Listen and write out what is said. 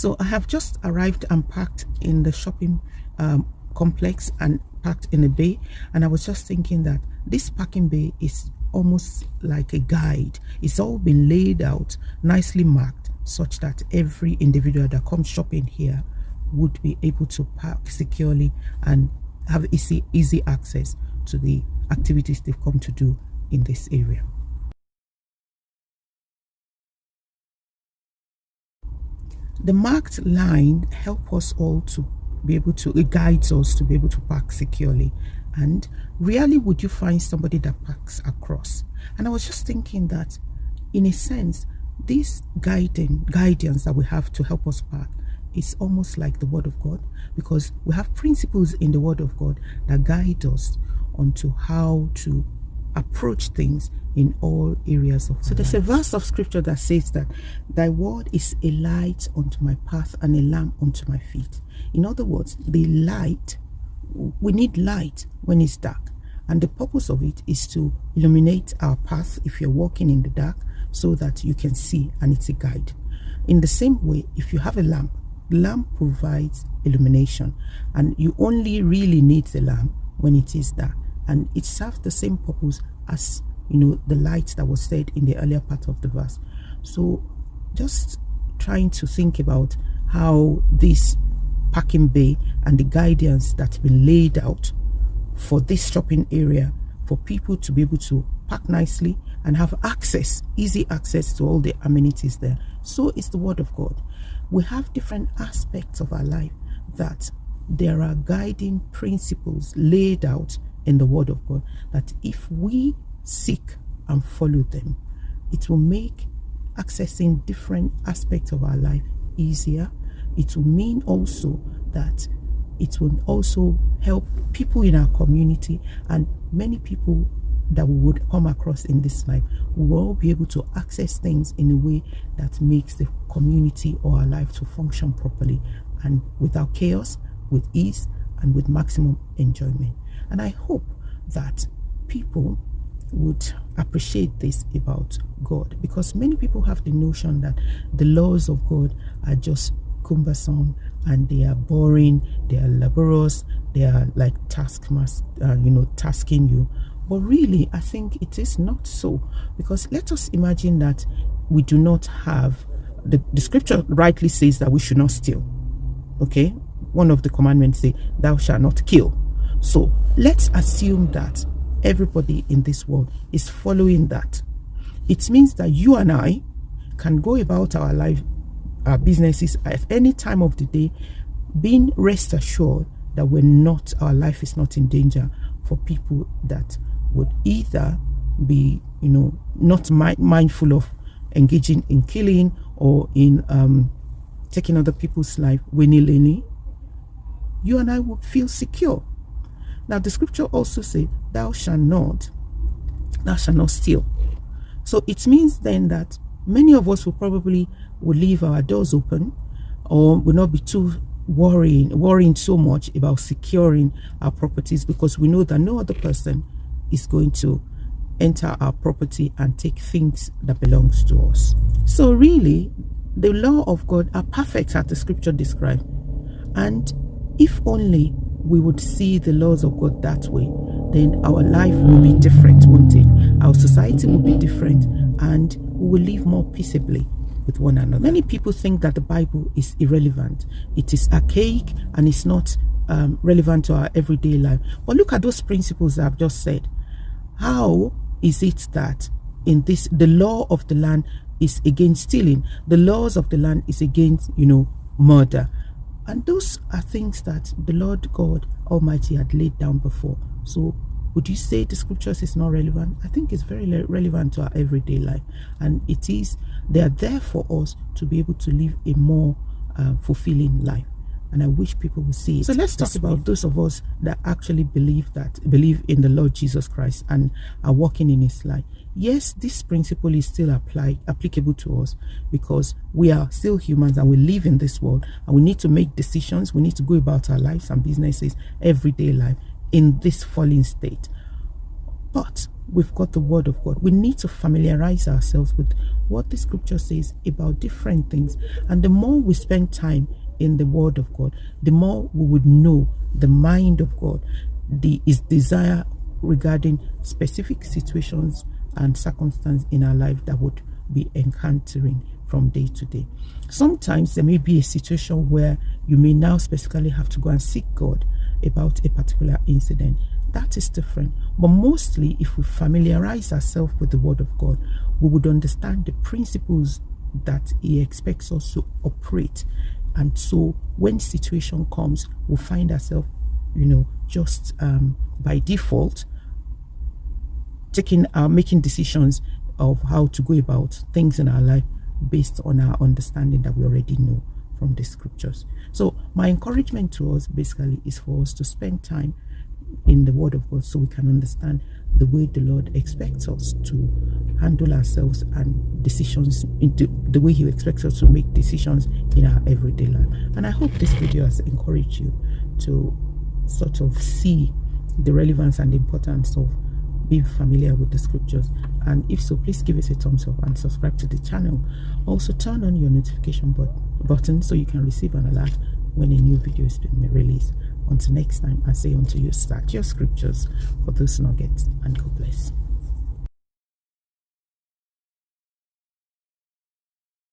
So I have just arrived and parked in the shopping complex and parked in a bay, and I was just thinking that this parking bay is almost like a guide. It's all been laid out, nicely marked, such that every individual that comes shopping here would be able to park securely and have easy access to the activities they've come to do in this area. The marked line help us all to be able to, it guides us to be able to park securely. And rarely would you find somebody that parks across. And I was just thinking that, in a sense, this guidance that we have to help us park is almost like the Word of God, because we have principles in the Word of God that guide us onto how to approach things in all areas of life. So there's a verse of scripture that says that thy word is a light unto my path and a lamp unto my feet. In other words, the light, we need light when it's dark, and the purpose of it is to illuminate our path if you're walking in the dark, so that you can see, and it's a guide. In the same way, if you have a lamp, the lamp provides illumination, and you only really need the lamp when it is dark, and it serves the same purpose as, you know, the light that was said in the earlier part of the verse. So just trying to think about how this parking bay and the guidance that's been laid out for this shopping area, for people to be able to park nicely and have access, easy access to all the amenities there. So it's the Word of God. We have different aspects of our life that there are guiding principles laid out in the Word of God, that if we seek and follow them, it will make accessing different aspects of our life easier. It will mean also that it will also help people in our community, and many people that we would come across in this life. We will all be able to access things in a way that makes the community or our life to function properly, and without chaos, with ease, and with maximum enjoyment. And I hope that people would appreciate this about God, because many people have the notion that the laws of God are just cumbersome and they are boring, they are laborious, they are like tasking you. But really, I think it is not so, because let us imagine that we do not have the scripture rightly says that we should not steal. Okay, one of the commandments say, "Thou shalt not kill." So let's assume that everybody in this world is following that. It means that you and I can go about our life, our businesses at any time of the day, being rest assured that our life is not in danger for people that would either be, not mindful of engaging in killing or in taking other people's life willy-nilly. You and I would feel secure. Now, the scripture also says, thou shalt not steal. So it means then that many of us will leave our doors open, or will not be too worrying so much about securing our properties, because we know that no other person is going to enter our property and take things that belongs to us. So really, the law of God are perfect, as the scripture describes. And if only we would see the laws of God that way, then our life will be different, won't it? Our society will be different, and we will live more peaceably with one another. Many people think that the Bible is irrelevant. It is archaic and it's not relevant to our everyday life. But look at those principles I've just said. How is it that in this, the law of the land is against stealing? The laws of the land is against, murder. And those are things that the Lord God Almighty had laid down before. So would you say the scriptures is not relevant? I think it's very relevant to our everyday life. And they are there for us to be able to live a more fulfilling life. And I wish people would see it. So let's talk about those of us that actually believe in the Lord Jesus Christ and are walking in his life. Yes, this principle is still applicable to us, because we are still humans and we live in this world, and we need to make decisions. We need to go about our lives and businesses, everyday life, in this fallen state. But we've got the word of God. We need to familiarize ourselves with what the scripture says about different things. And the more we spend time in the word of God, the more we would know the mind of God, his desire regarding specific situations and circumstances in our life that would be encountering from day to day. Sometimes there may be a situation where you may now specifically have to go and seek God about a particular incident. That is different. But mostly, if we familiarize ourselves with the word of God, we would understand the principles that he expects us to operate. And so when situation comes, we'll find ourselves, just by default making decisions of how to go about things in our life based on our understanding that we already know from the scriptures. So my encouragement to us basically is for us to spend time in the word of God so we can understand the way the Lord expects us to handle ourselves and decisions, into the way he expects us to make decisions in our everyday life. And I hope this video has encouraged you to sort of see the relevance and the importance of being familiar with the scriptures. And if so, please give us a thumbs up and subscribe to the channel. Also turn on your notification button so you can receive an alert when a new video is being released. Until next time, I say unto you, start your scriptures for those nuggets, and God bless.